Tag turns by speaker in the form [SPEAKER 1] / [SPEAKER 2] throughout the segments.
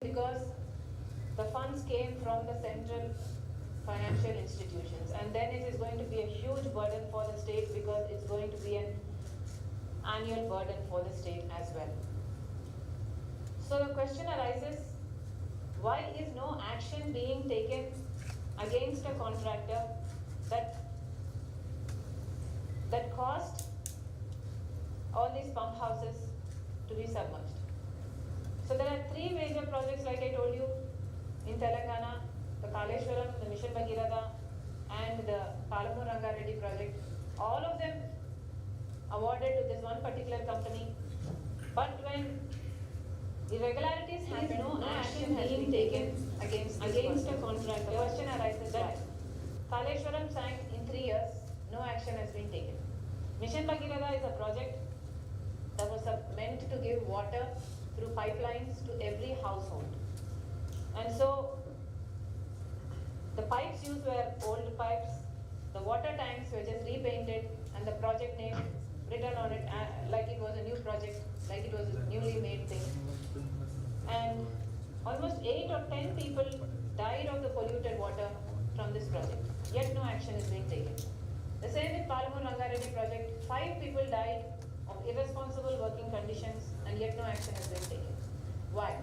[SPEAKER 1] because the funds came from the central financial institutions, and then it is going to be a huge burden for the state because it's going to be an annual burden for the state as well. So the question arises, why is no action being taken against a contractor that caused all these pump houses to be submerged? So there are three major projects, like I told you, in Telangana: the Kaleshwaram, the Mission Bhagirath, and the Palamur Rangareddy project. All of them awarded to this one particular company. But when irregularities happen, no action has been taken against a contractor. The question arises that Kaleshwaram sank in 3 years, no action has been taken. Mission Bhagirath is a project that was meant to give water through pipelines to every household. And so the pipes used were old pipes, the water tanks were just repainted, and the project name written on it like it was a new project, like it was a newly made thing. And almost 8 or 10 people died of the polluted water from this project, yet no action is being taken. The same with Palamur Rangareddy project, 5 people died of irresponsible working conditions, and yet no action has been taken. Why?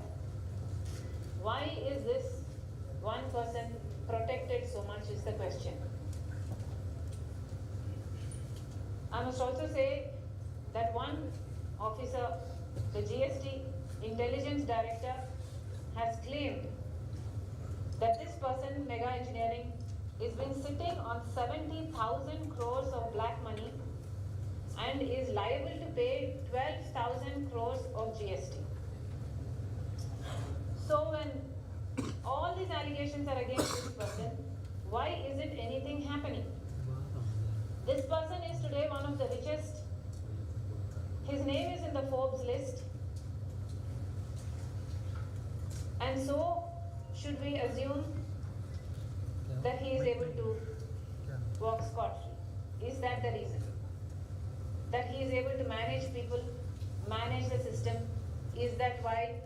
[SPEAKER 1] Why is this one person protected so much is the question. I must also say that one officer, the GST Intelligence Director, has claimed that this person, Mega Engineering, is been sitting on 70,000 crores of black money and is liable to pay 12,000 crores of GST. So when all these allegations are against this person, why isn't anything happening? This person is today one of the richest. His name is in the Forbes list. And so, should we assume that he is able to walk scot-free? Is that the reason? That he is able to manage people, manage the system? Is that why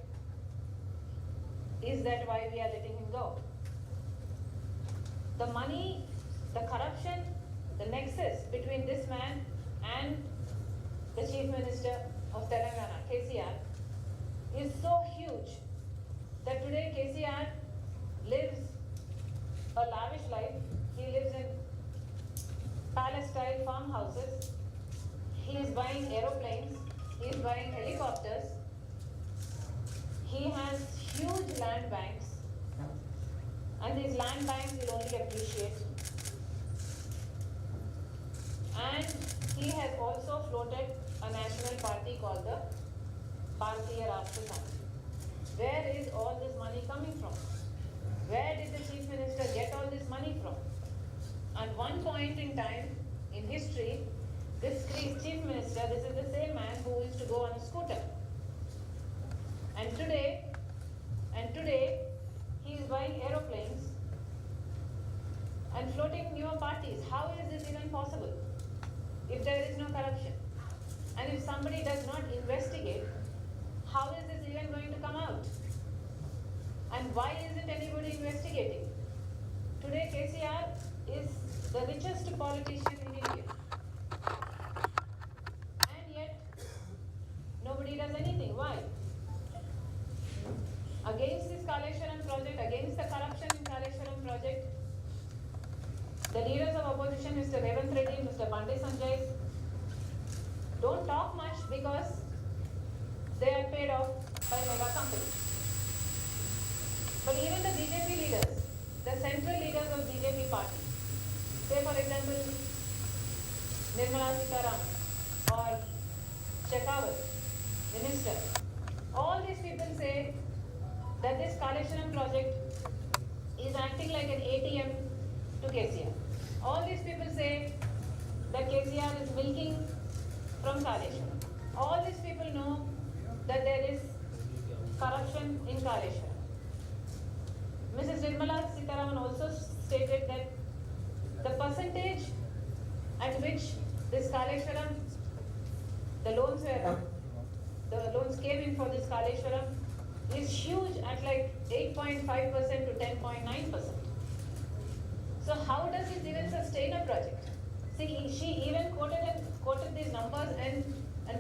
[SPEAKER 1] we are letting him go? The money, the corruption, the nexus between this man and the Chief Minister of Telangana, KCR, is so huge that today KCR lives a lavish life. He lives in palace-style farmhouses. He is buying aeroplanes. He is buying helicopters. He has huge land banks, and these land banks will only appreciate. And he has also floated a national party called the Bharatiya Rashtra Samiti. Where is all this money coming from? Where did the Chief Minister get all this money from? At one point in time in history, this Chief Minister, this is the same man who used to go on a scooter. And today he is buying aeroplanes and floating newer parties. How is this even possible if there is no corruption? And if somebody does not investigate, how is this even going to come out? And why isn't anybody investigating? Today KCR is the richest politician in India. And yet nobody does anything. Why? Against this Kaleshwaram project, against the corruption in Kaleshwaram project, the leaders of opposition, Mr. Revanth Reddy, Mr. Bande Sanjay, don't talk much because they are paid off by mega companies. But even the BJP leaders, the central leaders of BJP party, say for example Nirmala Sitaraman or Shekhawat, minister, all these people say that this Kaleshwaram project is acting like an ATM to KCR. All these people say that KCR is milking from Kaleshwaram. All these people know that there is corruption in Kaleshwaram. Mrs. Nirmala Sitaraman also stated that the percentage at which this Kaleshwaram, the loans came in for this Kaleshwaram is huge at like 8.5% to 10.9%. So how does it even sustain a project? See, she even quoted these numbers and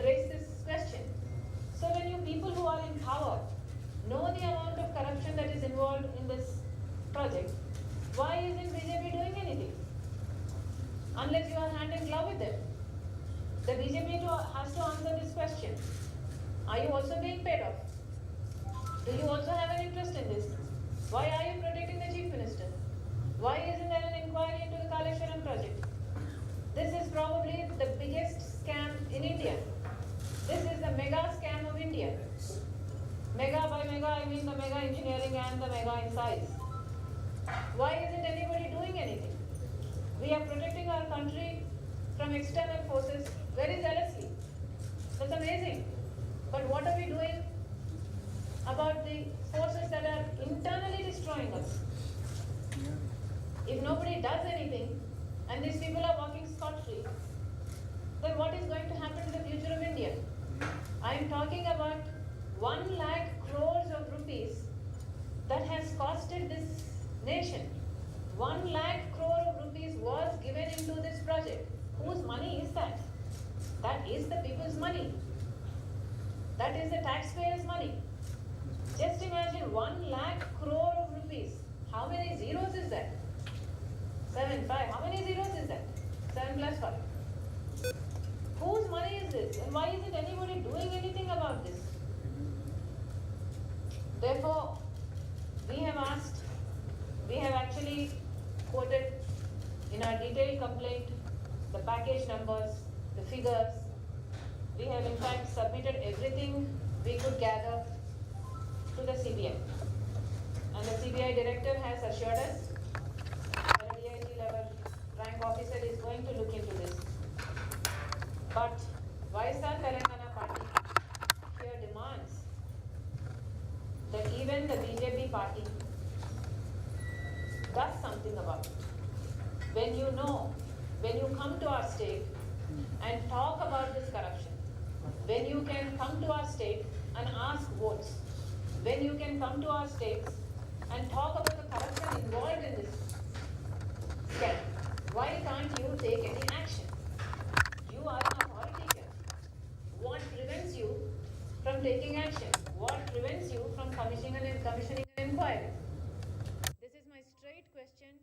[SPEAKER 1] raised this question. So when you people who are in power know the amount of corruption that is involved in this project, why isn't BJP doing anything? Unless you are hand in glove with them. The BJP has to answer this question. Are you also being paid off? Do you also have an interest in this? Why are you protecting the Chief Minister? Why isn't there an inquiry into the Kaleshwaram project? This is probably the biggest scam in India. This is the mega scam of India. Mega by mega, I mean the mega engineering and the mega in size. Why isn't anybody doing anything? We are protecting our country from external forces very zealously. That's amazing. But what are we doing about the forces that are internally destroying us? If nobody does anything and these people are walking scot-free, then what is going to happen to the future of India? I am talking about 1 lakh crores of rupees that has costed this nation. 1 lakh crore of rupees was given into this project. Whose money is that? That is the people's money. That is the taxpayers' money. Just imagine 1 lakh crore of rupees. How many zeros is that? 7, 5. How many zeros is that? 7 plus 5. Whose money is this? And why isn't anybody doing anything about this? Therefore, we have actually quoted in our detailed complaint the package numbers, the figures. We have in fact submitted everything we could gather to the CBI. And the CBI director has assured us that a DIG level rank officer is going to look into this. But YSR Telangana party here demands that even the BJP party does something about it. When you come to our state and talk about this corruption, when you can come to our state and ask votes, when you can come to our states and talk about the corruption involved in this scam, why can't you take any action? You are an authority here. What prevents you from taking action? What prevents you from commissioning an inquiry? This is my straight question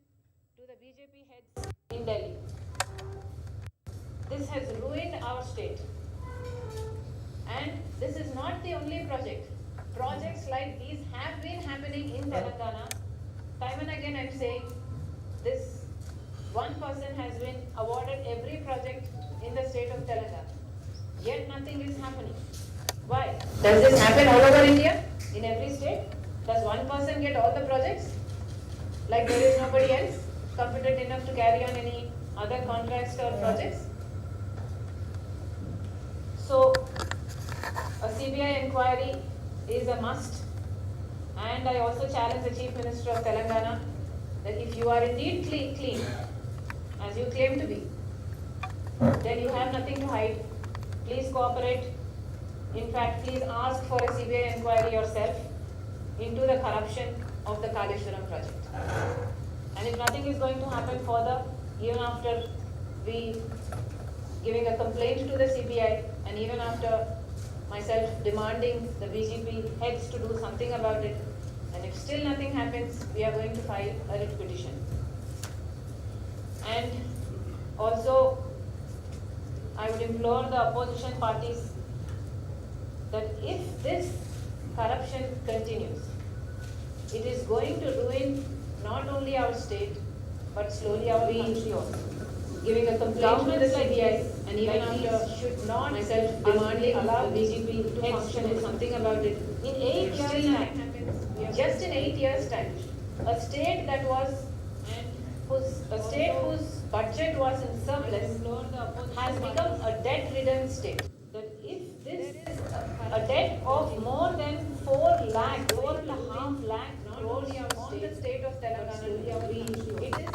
[SPEAKER 1] to the BJP heads in Delhi. This has ruined our state. And this is not the only project. Projects like these have been happening in Telangana. Time and again I am saying this one person has been awarded every project in the state of Telangana. Yet nothing is happening. Why? Does this happen all over India? In every state? Does one person get all the projects? Like there is nobody else competent enough to carry on any other contracts or projects? So, a CBI inquiry is a must, and I also challenge the Chief Minister of Telangana that if you are indeed clean, as you claim to be, then you have nothing to hide. Please cooperate. In fact, please ask for a CBI inquiry yourself into the corruption of the Kaleshwaram project. And if nothing is going to happen further, even after we giving a complaint to the CBI, and even after myself demanding the BJP heads to do something about it, and if still nothing happens, we are going to file a writ petition. And also, I would implore the opposition parties that if this corruption continues, it is going to ruin not only our state, but slowly our country also. Giving a complaint to the CBI, and even after should not myself demanding allow BJP to function and something about it. In 8 years' time, just in 8 years' time, a state that was whose budget was in surplus has become a debt-ridden state. That if this is a debt of more than 4.5 lakh crores on the state of Telangana, it is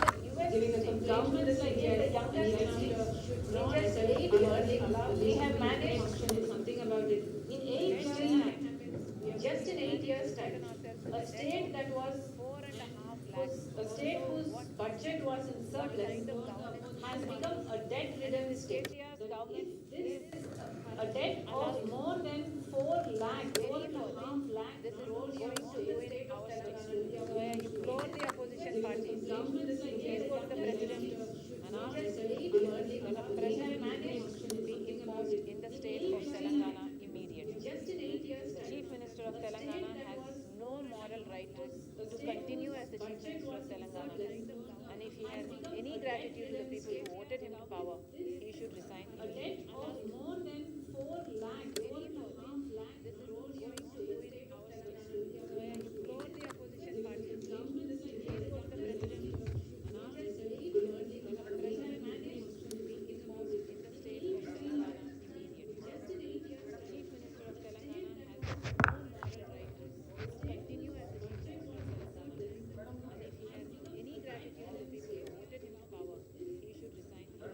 [SPEAKER 1] giving a complaint to the CBI, the youngest state. In just 8 years, we have managed something about it. In 8 years' time, just in 8 years' understand. A state that was a state whose budget was in surplus has become a debt-ridden state. If this a debt of more than 4 lakh, 4.5 lakh crores in the state of Telangana.
[SPEAKER 2] So I implore the opposition parties, please go to the president and ask that a president should be imposed in the state of Telangana immediately. The Chief Minister of Telangana has no moral right to continue as the Chief Minister of Telangana. And if he has any gratitude to the people who voted him to power, he should resign.
[SPEAKER 1] A debt of more than 4 lakh, 4.5 lakh crores in the state of Telangana.
[SPEAKER 2] So I implore the opposition parties, please go to the president and ask that a president should be imposed in the state of Telangana immediately. The Chief Minister of Telangana has no moral right to continue as the Chief Minister of Telangana. And if he has any gratitude to the people who voted him to power, he should resign.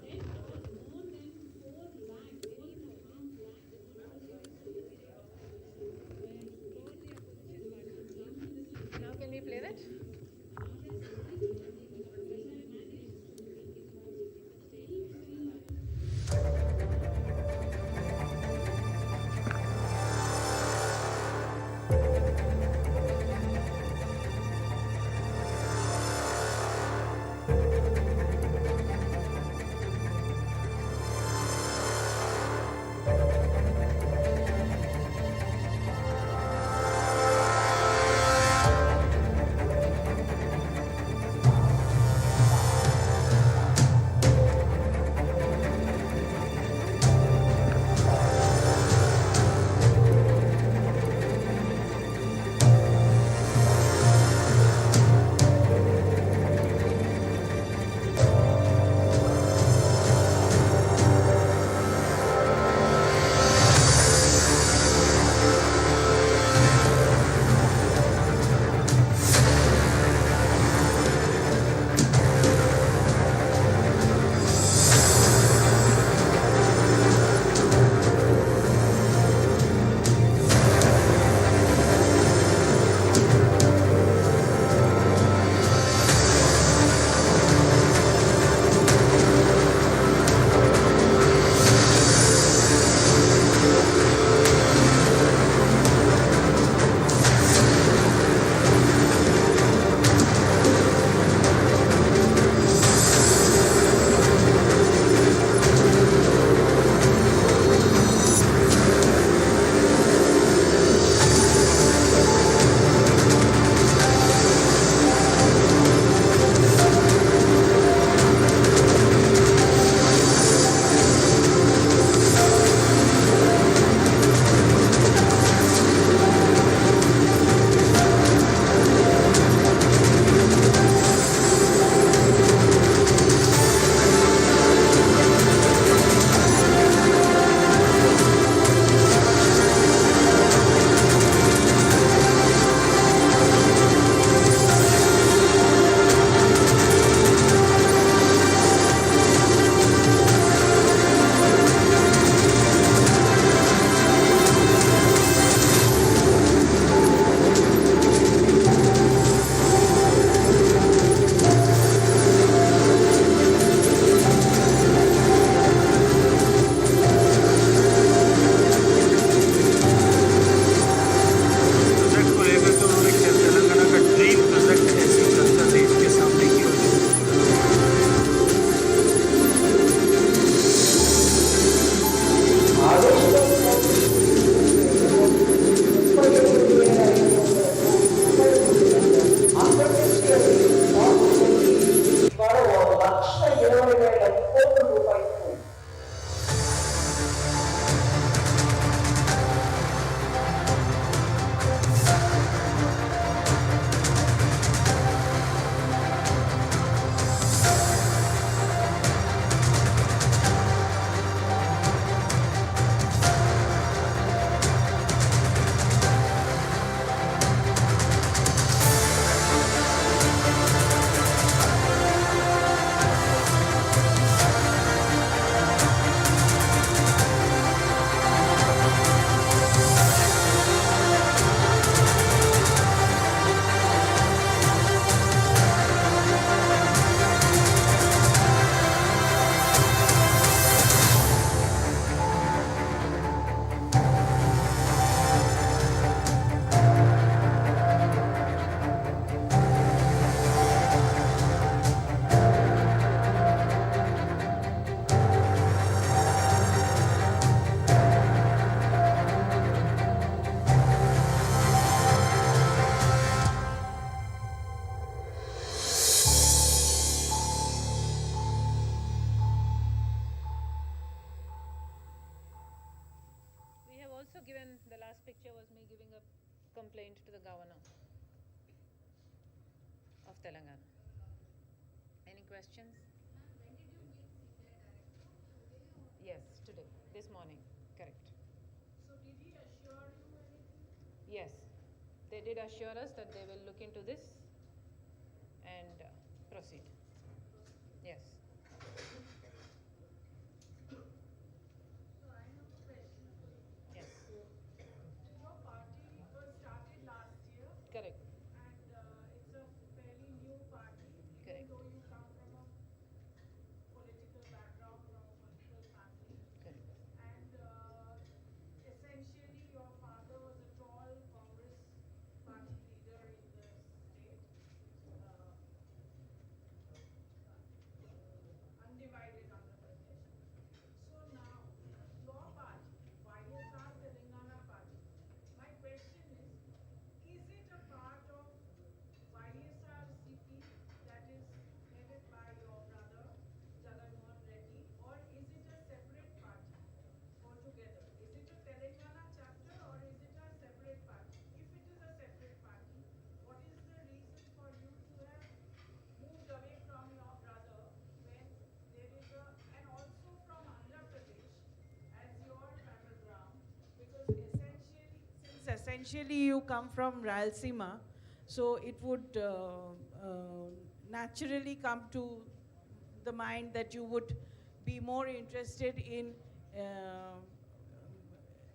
[SPEAKER 2] also given, the last picture was me giving a complaint to the governor of Telangana. Any questions? Yes, today, this morning, correct.
[SPEAKER 3] So did he assure you anything?
[SPEAKER 2] Yes, they did assure us that they will look into this and proceed. Yes.
[SPEAKER 3] So I have a question for you.
[SPEAKER 2] Yes,
[SPEAKER 3] Your party was started last year
[SPEAKER 2] correct,
[SPEAKER 3] and it's a fairly new party, even
[SPEAKER 2] Correct.
[SPEAKER 3] though you come from a political background, from a political family.
[SPEAKER 2] correct.
[SPEAKER 3] And essentially your father was a tall Congress party leader in the state. Uh, Undivided Andhra Pradesh. So now, your party, YSR Telangana Party, my question is it a part of YSRCP that is headed by your brother, Jagannath Reddy, or is it a separate party altogether? Is it a Telangana chapter or is it a separate party? If it is a separate party, what is the reason for you to have moved away from your brother when there is a, and also from Andhra Pradesh as your battleground, because essentially you come from Rayalaseema, so it would naturally come to the mind that you would be more interested uh,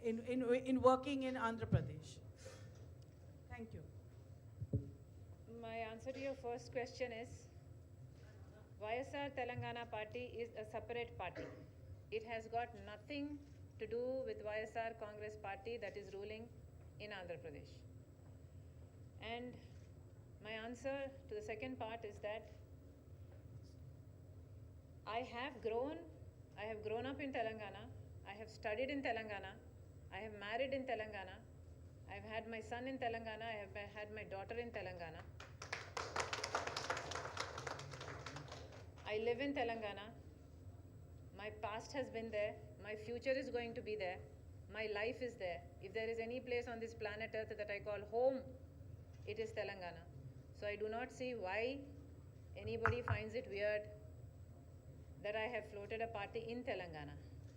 [SPEAKER 3] in working in Andhra Pradesh. Thank you.
[SPEAKER 2] My answer to your first question is YSR Telangana Party is a separate party. It has got nothing to do with YSR Congress Party that is ruling in Andhra Pradesh. And my answer to the second part is that I have grown up in Telangana, I have studied in Telangana, I have married in Telangana, I have had my son in Telangana, I have had my daughter in Telangana. I live in Telangana. My past has been there. My future is going to be there. My life is there. If there is any place on this planet Earth that I call home, it is Telangana. So I do not see why anybody finds it weird that I have floated a party in Telangana.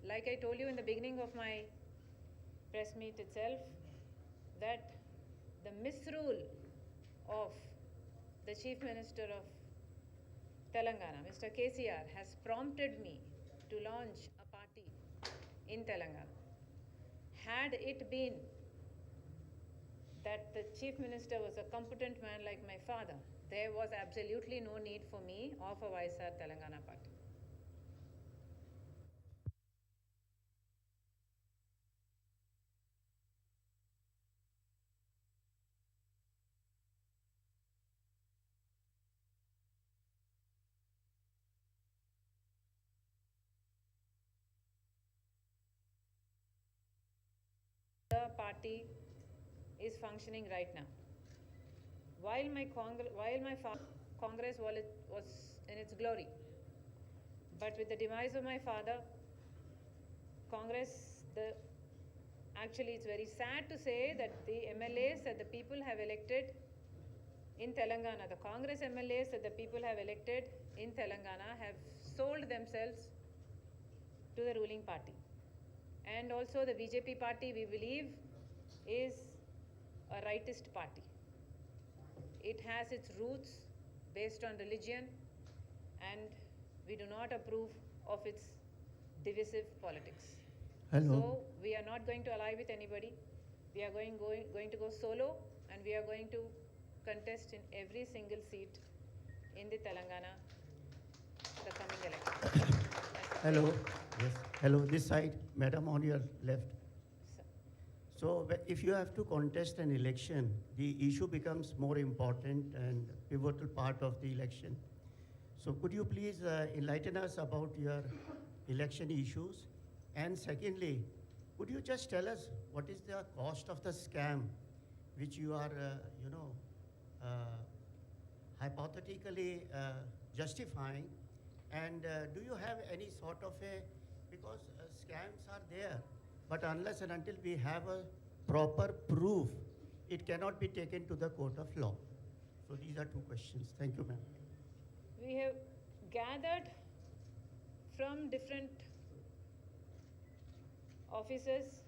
[SPEAKER 2] Like I told you in the beginning of my press meet itself, that the misrule of the Chief Minister of Telangana, Mr. KCR, has prompted me to launch a party in Telangana. Had it been that the Chief Minister was a competent man like my father, there was absolutely no need for me of a YSR Telangana party. The party is functioning right now. While my Congress was in its glory, but with the demise of my father, Congress, actually it's very sad to say that the MLAs that the people have elected in Telangana, the Congress MLAs that the people have elected in Telangana have sold themselves to the ruling party. And also the BJP party, we believe, is a rightist party. It has its roots based on religion, and we do not approve of its divisive politics.
[SPEAKER 4] Hello.
[SPEAKER 2] So we are not going to ally with anybody. We are going to go solo, and we are going to contest in every single seat in the Telangana, the coming election.
[SPEAKER 4] Hello. Yes. Hello. This side, madam, on your left. So, if you have to contest an election, the issue becomes more important and pivotal part of the election. So, could you please enlighten us about your election issues? And secondly, could you just tell us what is the cost of the scam which you are, hypothetically justifying? And do you have any sort of a, because scams are there, But unless and until we have a proper proof, it cannot be taken to the court of law. So these are two questions. Thank you, ma'am.
[SPEAKER 2] We have gathered from different offices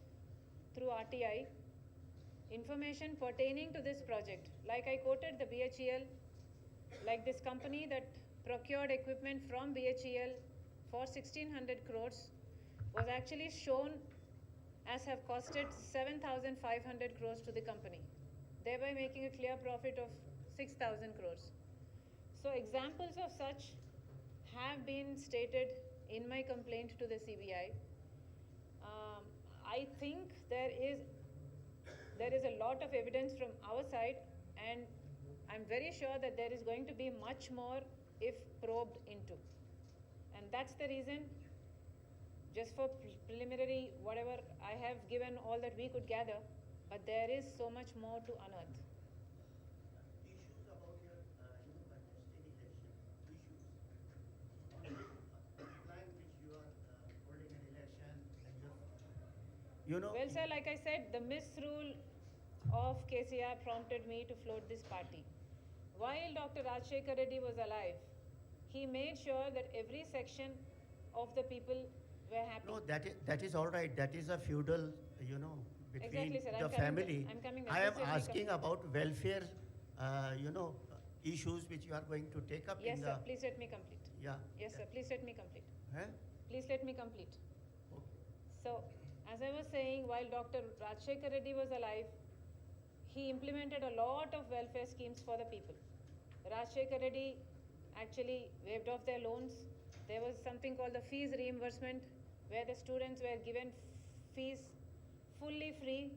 [SPEAKER 2] through RTI information pertaining to this project. Like I quoted the BHEL, like this company that procured equipment from BHEL for 1600 crores was actually shown as have costed 7,500 crores to the company, thereby making a clear profit of 6,000 crores. So examples of such have been stated in my complaint to the CBI. I think there is a lot of evidence from our side, and I'm very sure that there is going to be much more if probed into. And that's the reason, just for preliminary whatever, I have given all that we could gather, but there is so much more to unearth.
[SPEAKER 4] Issues about your, contesting election, issues on the line which you are holding an election and you know.
[SPEAKER 2] Well, sir, like I said, the misrule of KCR prompted me to float this party. While Dr. Rajshekar Reddy was alive, he made sure that every section of the people were happy.
[SPEAKER 4] No, that is all right. That is a feudal, between
[SPEAKER 2] Exactly, sir.
[SPEAKER 4] the family.
[SPEAKER 2] I'm coming there.
[SPEAKER 4] I am
[SPEAKER 2] Please let me
[SPEAKER 4] asking about welfare, issues which you are going to take up
[SPEAKER 2] Yes,
[SPEAKER 4] in
[SPEAKER 2] sir.
[SPEAKER 4] the.
[SPEAKER 2] Please let me complete.
[SPEAKER 4] Yeah.
[SPEAKER 2] Yes, sir. Please let me complete.
[SPEAKER 4] Huh?
[SPEAKER 2] Please let me complete.
[SPEAKER 4] Okay.
[SPEAKER 2] So, as I was saying, while Dr. Rajshekar Reddy was alive, he implemented a lot of welfare schemes for the people. Rajshekar Reddy actually waived off their loans. There was something called the fees reimbursement, where the students were given fees fully free.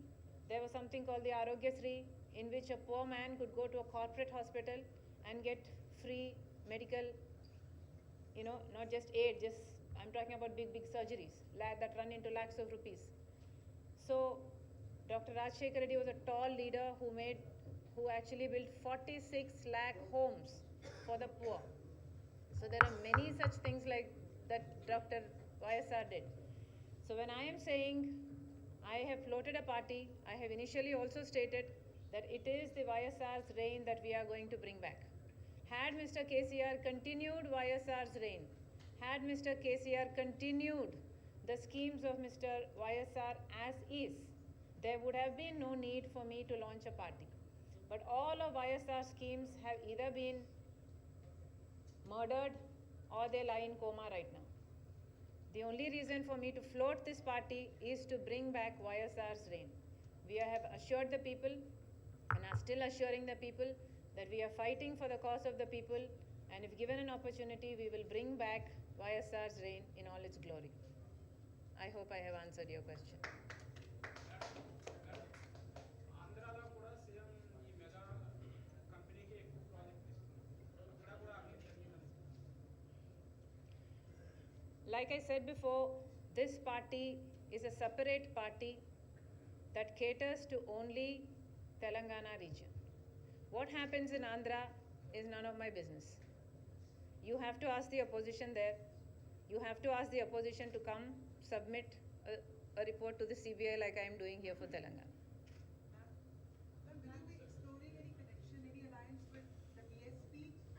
[SPEAKER 2] There was something called the Arogyasri, in which a poor man could go to a corporate hospital and get free medical, not just aid, I'm talking about big surgeries that run into lakhs of rupees. So Dr. Rajshekar Reddy was a tall leader who actually built 46 lakh homes for the poor. So there are many such things like that Dr. YSR did. So when I am saying I have floated a party, I have initially also stated that it is the YSR's reign that we are going to bring back. Had Mr. KCR continued YSR's reign, had Mr. KCR continued the schemes of Mr. YSR as is, there would have been no need for me to launch a party. But all of YSR schemes have either been murdered or they lie in coma right now. The only reason for me to float this party is to bring back YSR's reign. We have assured the people and are still assuring the people that we are fighting for the cause of the people, and if given an opportunity, we will bring back YSR's reign in all its glory. I hope I have answered your question.
[SPEAKER 5] ఆంధ్రాలో కూడా CM ఈ mega కంపెనీకి ఎక్కువ project ఇస్తున్నారు అక్కడ కూడా అన్ని జరిగిందని.
[SPEAKER 2] Like I said before, this party is a separate party that caters to only Telangana region. What happens in Andhra is none of my business. You have to ask the opposition there. You have to ask the opposition to come submit a report to the CBI like I am doing here for Telangana.
[SPEAKER 3] Ma'am, will you be exploring any connection, any alliance with the BSP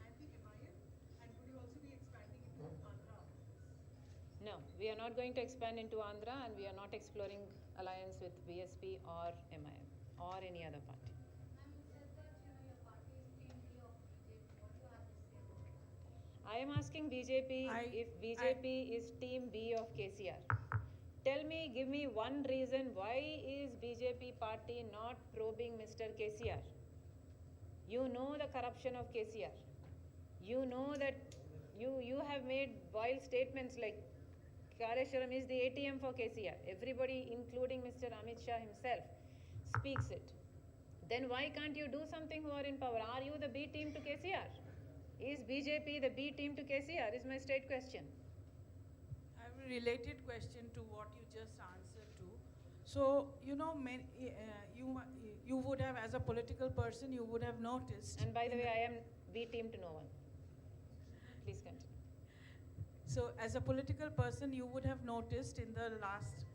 [SPEAKER 3] and the MIM? And would you also be expanding into Andhra?
[SPEAKER 2] No, we are not going to expand into Andhra, and we are not exploring alliance with BSP or MIM or any other party. I am asking BJP if BJP is team B of KCR. Tell me, give me one reason why is BJP party not probing Mr. KCR? You know the corruption of KCR. You know that you have made wild statements like Kaleshwaram is the ATM for KCR. Everybody, including Mr. Amit Shah himself, speaks it. Then why can't you do something who are in power? Are you the B team to KCR? Is BJP the B team to KCR? Is my straight question.
[SPEAKER 3] I have a related question to what you just answered to. So, you would have, as a political person, you would have noticed.
[SPEAKER 2] And by the way, I am B team to no one. Please continue.
[SPEAKER 3] So, as a political person, you would have noticed in the last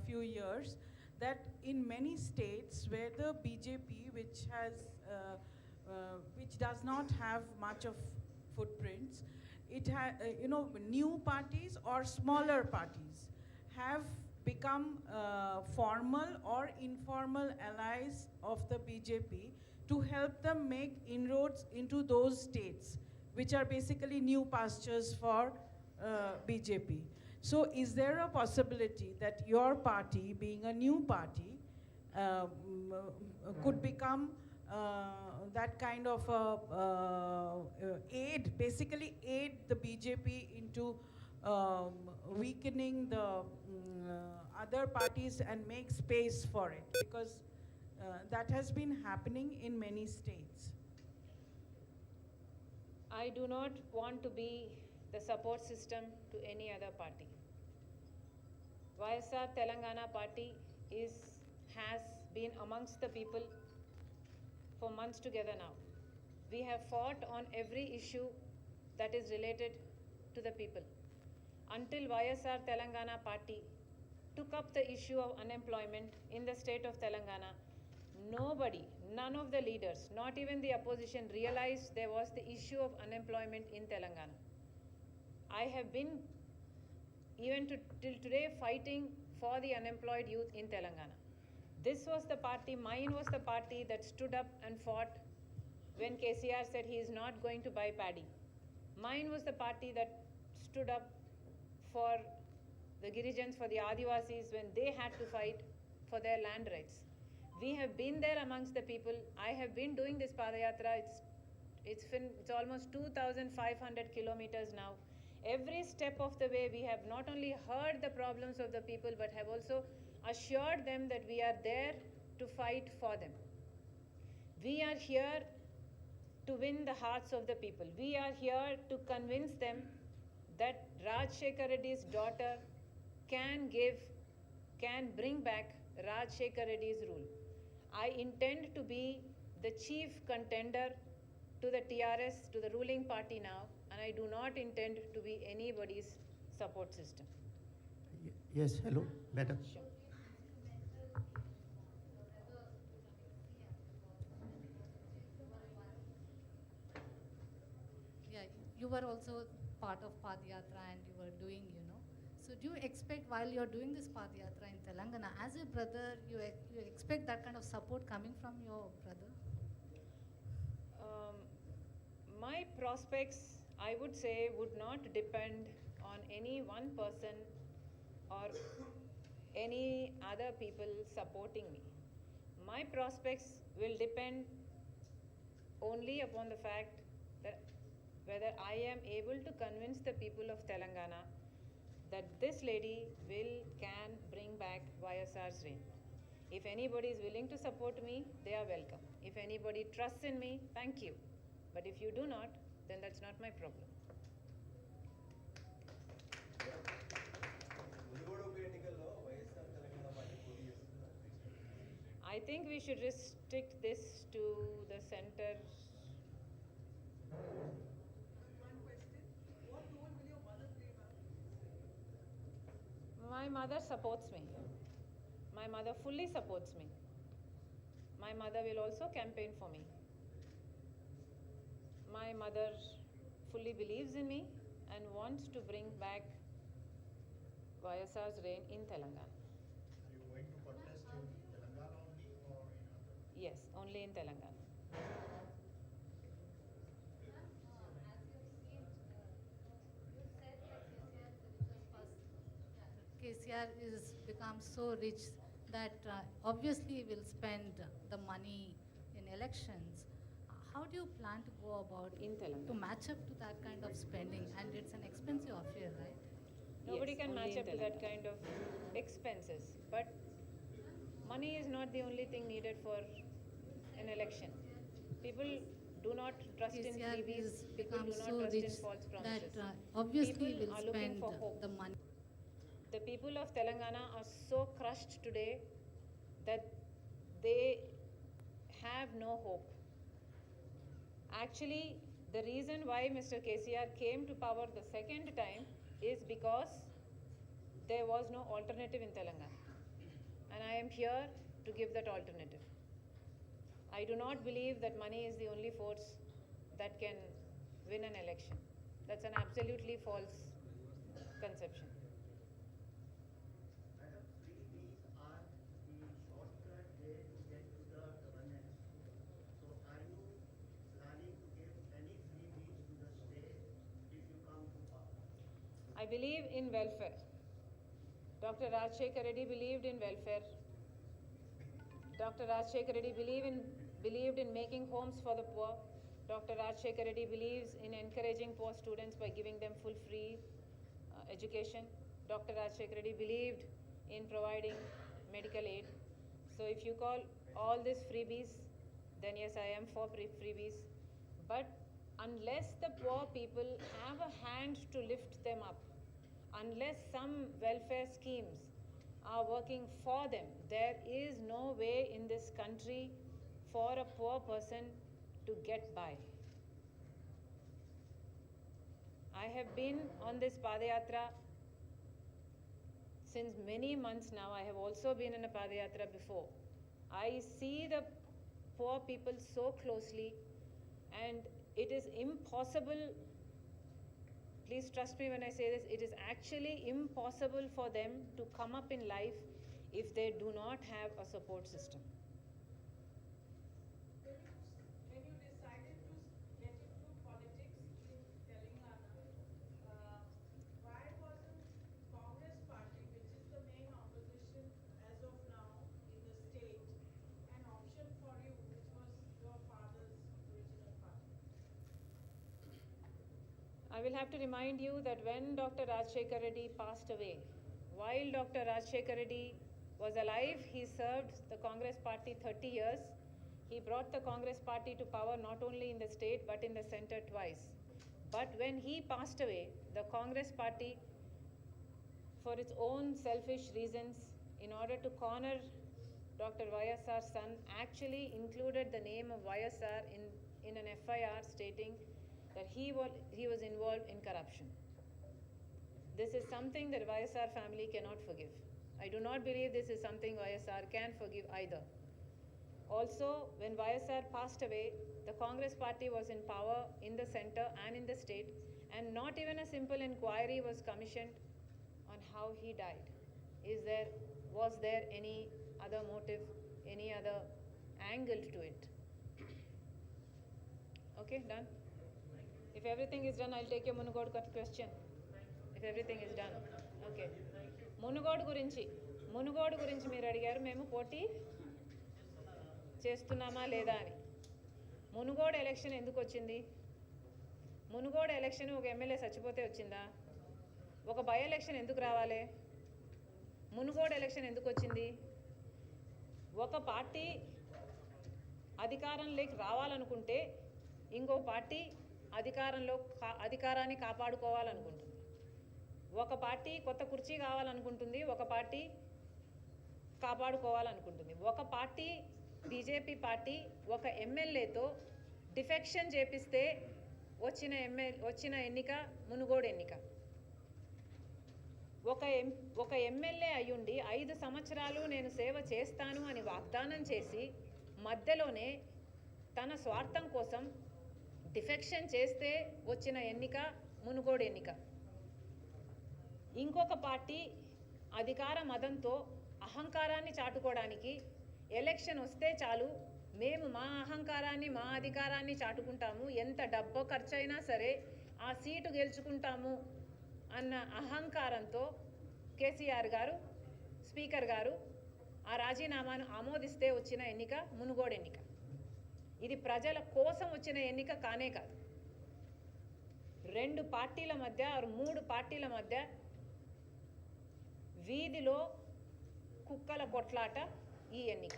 [SPEAKER 3] few years that in many states where the BJP, which does not have much of footprints, new parties or smaller parties have become formal or informal allies of the BJP to help them make inroads into those states, which are basically new pastures for BJP. So is there a possibility that your party, being a new party, could become that kind of basically aid the BJP into weakening the other parties and make space for it? Because that has been happening in many states.
[SPEAKER 1] I do not want to be the support system to any other party. YSR Telangana party has been amongst the people for months together now. We have fought on every issue that is related to the people. Until YSR Telangana party took up the issue of unemployment in the state of Telangana, none of the leaders, not even the opposition, realized there was the issue of unemployment in Telangana. I have been even till today fighting for the unemployed youth in Telangana. This was the party, mine was the party that stood up and fought when KCR said he is not going to buy paddy. Mine was the party that stood up for the Girijans, for the Adivasis, when they had to fight for their land rights. We have been there amongst the people. I have been doing this Padayatra. It's almost 2,500 kilometers now. Every step of the way, we have not only heard the problems of the people, but have also assured them that we are there to fight for them. We are here to win the hearts of the people. We are here to convince them that Rajshekar Reddy's daughter can bring back Rajshekar Reddy's rule. I intend to be the chief contender to the TRS, to the ruling party now, and I do not intend to be anybody's support system.
[SPEAKER 4] Yes, hello, madam.
[SPEAKER 1] Sure.
[SPEAKER 6] Yeah, you were also part of Padayatra and you were doing, So do you expect while you're doing this Padayatra in Telangana, as a brother, you expect that kind of support coming from your brother?
[SPEAKER 1] My prospects, I would say, would not depend on any one person or any other people supporting me. My prospects will depend only upon the fact that whether I am able to convince the people of Telangana that this lady can bring back YSR's reign. If anybody is willing to support me, they are welcome. If anybody trusts in me, thank you. But if you do not, then that's not my problem. I think we should restrict this to the center.
[SPEAKER 3] One question. What role will your mother play, ma'am?
[SPEAKER 1] My mother supports me. My mother fully supports me. My mother will also campaign for me. My mother fully believes in me and wants to bring back YSR's reign in Telangana.
[SPEAKER 7] Are you going to contest in Telangana only or in other?
[SPEAKER 1] Yes, only in Telangana.
[SPEAKER 6] KCR is become so rich that obviously will spend the money in elections. How do you plan to go about
[SPEAKER 1] In Telangana.
[SPEAKER 6] to match up to that kind of spending? And it's an expensive affair, right?
[SPEAKER 1] Nobody Yes, can only match in up to that Telangana. kind of expenses. But money is not the only thing needed for an election. People do not trust in
[SPEAKER 6] KCR
[SPEAKER 1] freebies.
[SPEAKER 6] is
[SPEAKER 1] People
[SPEAKER 6] become
[SPEAKER 1] do not
[SPEAKER 6] so
[SPEAKER 1] trust
[SPEAKER 6] rich
[SPEAKER 1] in false
[SPEAKER 6] that
[SPEAKER 1] promises.
[SPEAKER 6] obviously
[SPEAKER 1] People
[SPEAKER 6] will
[SPEAKER 1] are looking
[SPEAKER 6] spend
[SPEAKER 1] for hope.
[SPEAKER 6] the money.
[SPEAKER 1] The people of Telangana are so crushed today that they have no hope. Actually, the reason why Mr. KCR came to power the second time is because there was
[SPEAKER 2] was no alternative in Telangana. And I am here to give that alternative. I do not believe that money is the only force that can win an election. That's an absolutely false conception.
[SPEAKER 4] Madam, freebies are the shortcut way to get to the governance. So are you planning to give any freebies to the state if you come to power?
[SPEAKER 2] I believe in welfare. Dr. Rajshekar Reddy believed in welfare. Dr. Rajshekar Reddy believed in making homes for the poor. Dr. Rajshekar Reddy believes in encouraging poor students by giving them full free education. Dr. Rajshekar Reddy believed in providing medical aid. So if you call all these freebies, then yes, I am for freebies. But unless the poor people have a hand to lift them up, unless some welfare schemes are working for them, there is no way in this country for a poor person to get by. I have been on this Padayatra since many months now. I have also been in a Padayatra before. I see the poor people so closely, and it is impossible, please trust me when I say this, it is actually impossible for them to come up in life if they do not have a support system.
[SPEAKER 3] When you decided to get into politics in Telangana, why wasn't Congress Party, which is the main opposition as of now in the state, an option for you, which was your father's original party?
[SPEAKER 2] I will have to remind you that when Dr. Rajshekar Reddy passed away, while Dr. Rajshekar Reddy was alive, he served the Congress Party 30 years. He brought the Congress Party to power not only in the state but in the center twice. But when he passed away, the Congress Party, for its own selfish reasons, in order to corner Dr. YSR's son, actually included the name of YSR in an FIR stating that he was involved in corruption. This is something that YSR family cannot forgive. I do not believe this is something YSR can forgive either. Also, when YSR passed away, the Congress Party was in power in the center and in the state, and not even a simple inquiry was commissioned on how he died. Was there any other motive, any other angle to it? Okay, done? If everything is done, I'll take your Munugod question. If everything is done. Okay. Munugode గురించి మీరు అడిగారు, మేము పోటీ చేస్తున్నామా లేదా అని. Munugode election ఎందుకు వచ్చింది? మునుగోడు ఎలక్షన్ ఒక ఎమ్మెల్యే చచ్చిపోతే వచ్చిందా? ఒక బై ఎలక్షన్ ఎందుకు రావాలి? మునుగోడు ఎలక్షన్ ఎందుకు వచ్చింది? ఒక పార్టీ అధికారంలోకి రావాలనుకుంటే ఇంకో పార్టీ అధికారాన్ని కాపాడుకోవాలనుకుంటుంది. ఒక పార్టీ కొత్త కుర్చీ కావాలనుకుంటుంది, ఒక పార్టీ కాపాడుకోవాలనుకుంటుంది. ఒక పార్టీ బీజేపీ పార్టీ ఒక ఎమ్మెల్యేతో డిఫెక్షన్ చేపిస్తే వచ్చిన ఎన్నిక మునుగోడు ఎన్నిక. ఒక ఎమ్మెల్యే అయ్యుండి 5 సంవత్సరాలు నేను సేవ చేస్తాను అని వాగ్దానం చేసి మధ్యలోనే తన స్వార్థం కోసం డిఫెక్షన్ చేస్తే వచ్చిన ఎన్నిక మునుగోడు ఎన్నిక. ఇంకొక పార్టీ అధికార మదంతో అహంకారాన్ని చాటుకోవడానికి ఎలక్షన్ వస్తే చాలు మేము మా అహంకారాన్ని మా అధికారాన్ని చాటుకుంటాము, ఎంత డబ్బో ఖర్చైనా సరే ఆ సీటు గెలుచుకుంటాము అన్న అహంకారంతో కేసీఆర్ గారు, స్పీకర్ గారు ఆ రాజీనామాను ఆమోదిస్తే వచ్చిన ఎన్నిక మునుగోడు ఎన్నిక. ఇది ప్రజల కోసం వచ్చిన ఎన్నిక కానే కాదు. 2 పార్టీల మధ్య 3 పార్టీల మధ్య వీధిలో కుక్కల కొట్లాట ఈ ఎన్నిక.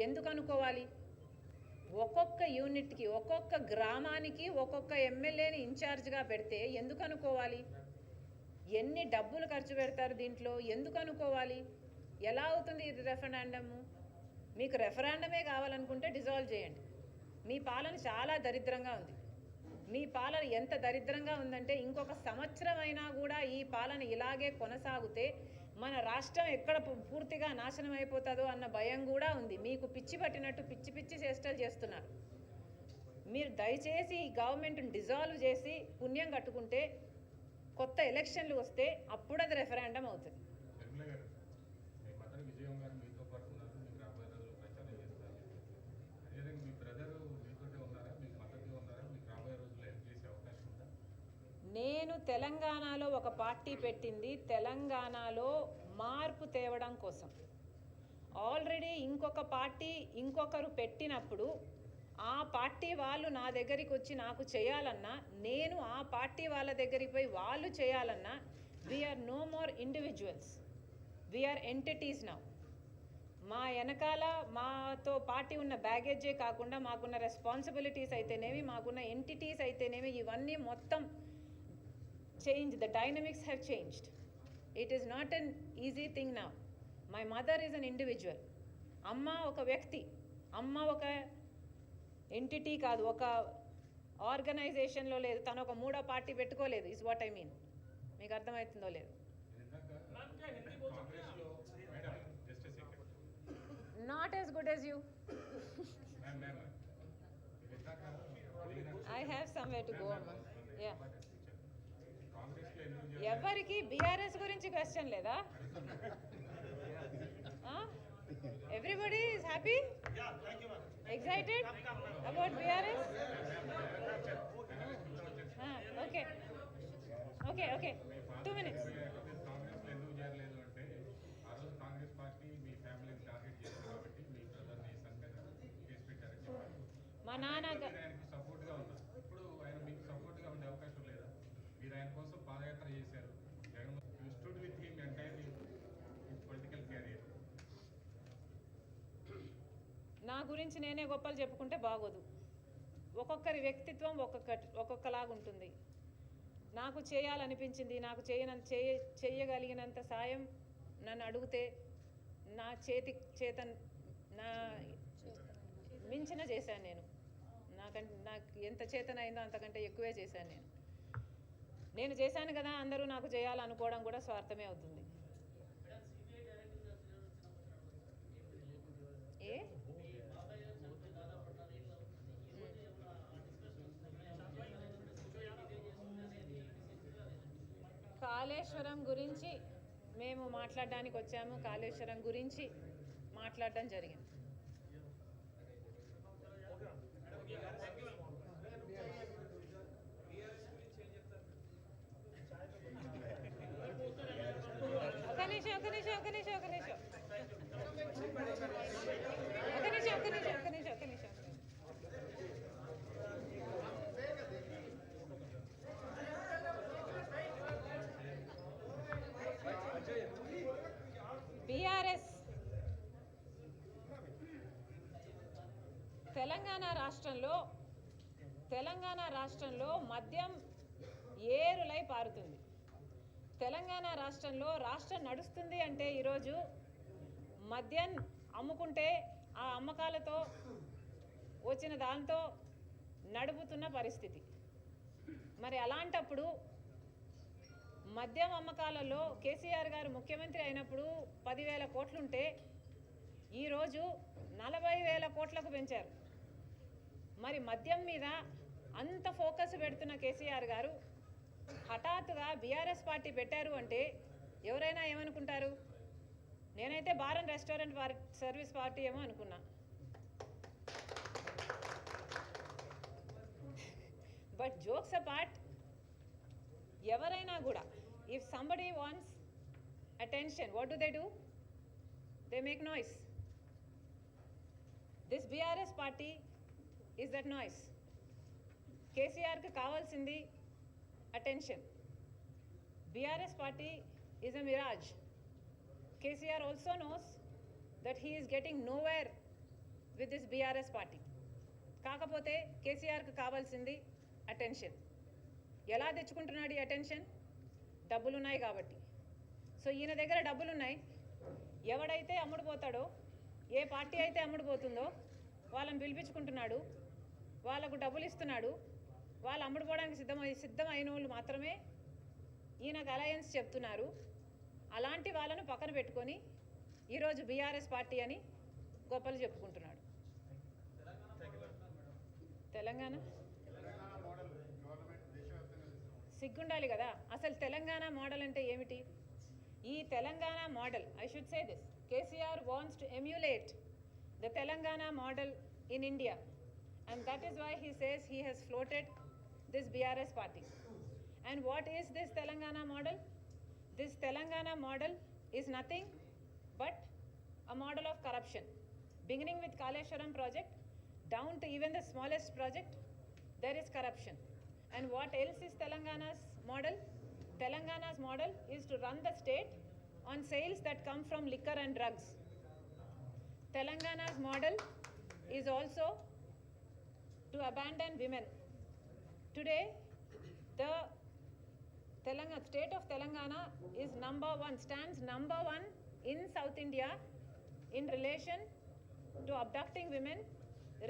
[SPEAKER 2] ఎందుకు అనుకోవాలి? ఒక్కొక్క యూనిట్కి, ఒక్కొక్క గ్రామానికి ఒక్కొక్క ఎమ్మెల్యేని ఇన్ఛార్జ్గా పెడితే ఎందుకు అనుకోవాలి? ఎన్ని డబ్బులు ఖర్చు పెడతారు దీంట్లో? ఎందుకు అనుకోవాలి? ఎలా అవుతుంది ఇది రెఫరెండము? మీకు రెఫరెండమే కావాలనుకుంటే డిజాల్వ్ చేయండి. మీ పాలన చాలా దరిద్రంగా ఉంది. మీ పాలన ఎంత దరిద్రంగా ఉందంటే ఇంకొక సంవత్సరం అయినా కూడా ఈ పాలన ఇలాగే కొనసాగితే మన రాష్ట్రం ఎక్కడ పూర్తిగా నాశనం అయిపోతుందో అన్న భయం కూడా ఉంది. మీకు పిచ్చి పట్టినట్టు పిచ్చి పిచ్చి చేష్టలు చేస్తున్నారు. మీరు దయచేసి ఈ గవర్నమెంట్ని డిజాల్వ్ చేసి పుణ్యం కట్టుకుంటే కొత్త ఎలక్షన్లు వస్తే అప్పుడు అది రెఫరెండం అవుతుంది. నేను తెలంగాణలో ఒక పార్టీ పెట్టింది తెలంగాణలో మార్పు తేవడం కోసం. ఆల్రెడీ ఇంకొక పార్టీ ఇంకొకరు పెట్టినప్పుడు ఆ పార్టీ వాళ్ళు నా దగ్గరికి వచ్చి నాకు చేయాలన్నా, నేను ఆ పార్టీ వాళ్ళ దగ్గరికి పోయి వాళ్ళు చేయాలన్నా, we're no more individuals, we're entities now. మా వెనకాల మాతో పార్టీ ఉన్న బ్యాగేజే కాకుండా మాకున్న రెస్పాన్సిబిలిటీస్ అయితేనేమి, మాకున్న ఎంటిటీస్ అయితేనేమి, ఇవన్నీ మొత్తం change. The dynamics have changed. It is not an easy thing now. My mother is an individual. అమ్మ ఒక వ్యక్తి, అమ్మ ఒక ఎంటిటీ కాదు, ఒక ఆర్గనైజేషన్లో లేదు, తను ఒక మూడో పార్టీ పెట్టుకోలేదు. Is what I mean. మీకు అర్థమవుతుందో లేదు? Not as good as you. I have somewhere to go. Yeah, ఎవరికి బీఆర్ఎస్ గురించి క్వశ్చన్ లేదా? Everybody is happy, excited about BRS? Okay. 2 minutes. మా నాన్న సపోర్ట్గా ఉన్నా. ఇప్పుడు ఆయన మీకు సపోర్ట్గా ఉండే అవకాశం లేదా? మీరు ఆయన కోసం పాదయాత్ర చేశారు. You stood with him entirely in political career. నా గురించి నేనే గొప్పలు చెప్పుకుంటే బాగోదు. ఒక్కొక్కరి వ్యక్తిత్వం ఒక్కొక్కలాగుంటుంది. నాకు చేయాలనిపించింది, నాకు చేయగలిగినంత సాయం నన్ను అడిగితే నా నా మించిన చేశాను నేను. నాకు ఎంత చేతనైందో అంతకంటే ఎక్కువే చేశాను నేను చేశాను కదా, అందరూ నాకు చేయాలనుకోవడం కూడా స్వార్థమే అవుతుంది. కాళేశ్వరం గురించి మేము మాట్లాడడానికి వచ్చాము. కాళేశ్వరం గురించి మాట్లాడడం జరిగింది. ఒక నిమిషం. బీఆర్ఎస్ తెలంగాణ రాష్ట్రంలో మద్యం ఏరులై పారుతుంది. తెలంగాణ రాష్ట్రంలో రాష్ట్రం నడుస్తుంది అంటే ఈరోజు మద్యం అమ్ముకుంటే ఆ అమ్మకాలతో వచ్చిన దాంతో నడుపుతున్న పరిస్థితి. మరి అలాంటప్పుడు మద్యం అమ్మకాలలో కేసీఆర్ గారు ముఖ్యమంత్రి అయినప్పుడు 10,000 కోట్లుంటే ఈరోజు 40,000 కోట్లకు పెంచారు. మరి మద్యం మీద అంత ఫోకస్ పెడుతున్న కేసీఆర్ గారు హఠాత్తుగా బీఆర్ఎస్ పార్టీ పెట్టారు అంటే ఎవరైనా ఏమనుకుంటారు? నేనైతే bar and restaurant service party ఏమో అనుకున్నా. బట్ జోక్స్ అపార్ట్, ఎవరైనా కూడా if somebody wants attention, what do? They make noise. This BRS party is that noise. KCR కి కావాల్సింది attention. BRS party is a mirage. KCR also knows that he is getting nowhere with this BRS party. కాకపోతే కేసీఆర్ కి కావాల్సింది attention. ఎలా తెచ్చుకుంటున్నాడు ఈ attention? డబ్బులున్నాయి కాబట్టి. So ఈయన దగ్గర డబ్బులున్నాయి. ఎవడైతే అమ్ముడుపోతాడో, ఏ పార్టీ అయితే అమ్ముడుపోతుందో వాళ్ళని పిలిపించుకుంటున్నాడు, వాళ్ళకు డబ్బులు ఇస్తున్నాడు. వాళ్ళు అమ్ముడుపోవడానికి సిద్ధమైన వాళ్ళు మాత్రమే ఈయనకు అలయన్స్ చెప్తున్నారు. అలాంటి వాళ్ళను పక్కన పెట్టుకొని ఈరోజు బీఆర్ఎస్ పార్టీ అని గొప్పలు చెప్పుకుంటున్నాడు. తెలంగాణ సిగ్గుండాలి కదా. అసలు తెలంగాణ మోడల్ అంటే ఏమిటి? ఈ Telangana model, I should say this, KCR wants to emulate the Telangana model in India, and that is why he says he has floated this BRS party. And what is this Telangana model? This Telangana model is nothing but a model of corruption, beginning with Kaleshwaram project down to even the smallest project. There is corruption. And what else is Telangana's model? Telangana's model is to run the state on sales that come from liquor and drugs. Telangana's model is also to abandon women. Today, the state of Telangana is stands number one in South India in relation to abducting women,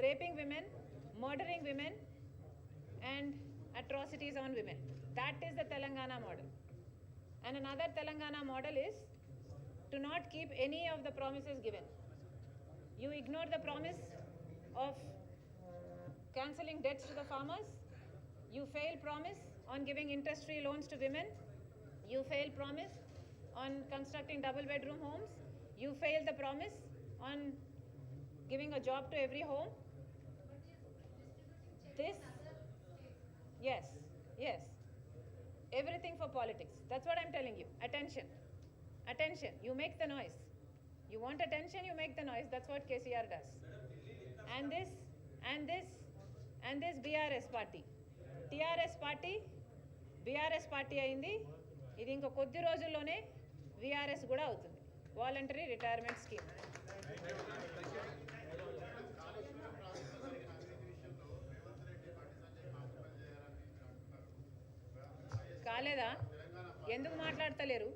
[SPEAKER 2] raping women, murdering women, and atrocities on women. That is the Telangana model. And another Telangana model is to not keep any of the promises given. You ignore the promise of cancelling debts to the farmers. You fail promise on giving interest-free loans to women. You fail promise on constructing double-bedroom homes. You fail the promise on giving a job to every home. This, yes, everything for politics. That's what I'm telling you. Attention, you make the noise. You want attention, you make the noise. That's what KCR does. And this BRS party, TRS party, BRS party అయింది. ఇది ఇంకా కొద్ది రోజుల్లోనే VRS కూడా అవుతుంది, voluntary retirement scheme. కాలేదా? ఎందుకు మాట్లాడతలేరు?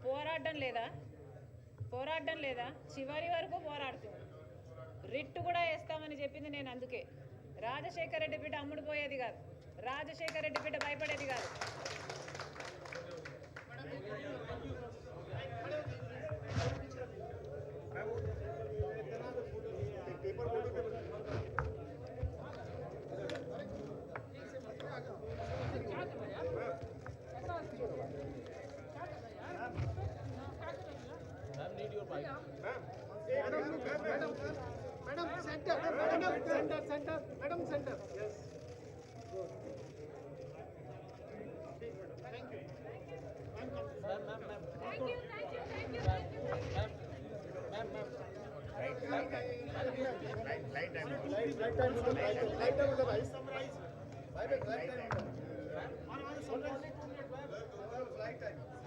[SPEAKER 2] పోరాడడం లేదా? చివరి వరకు పోరాడుతుంది. రిట్టు కూడా వేస్తామని చెప్పింది నేను. అందుకే రాజశేఖర రెడ్డి బిడ్డ అమ్ముడు పోయేది కాదు, రాజశేఖర రెడ్డి బిడ్డ భయపడేది కాదు.
[SPEAKER 5] Center. Yes. Thank you. Light time.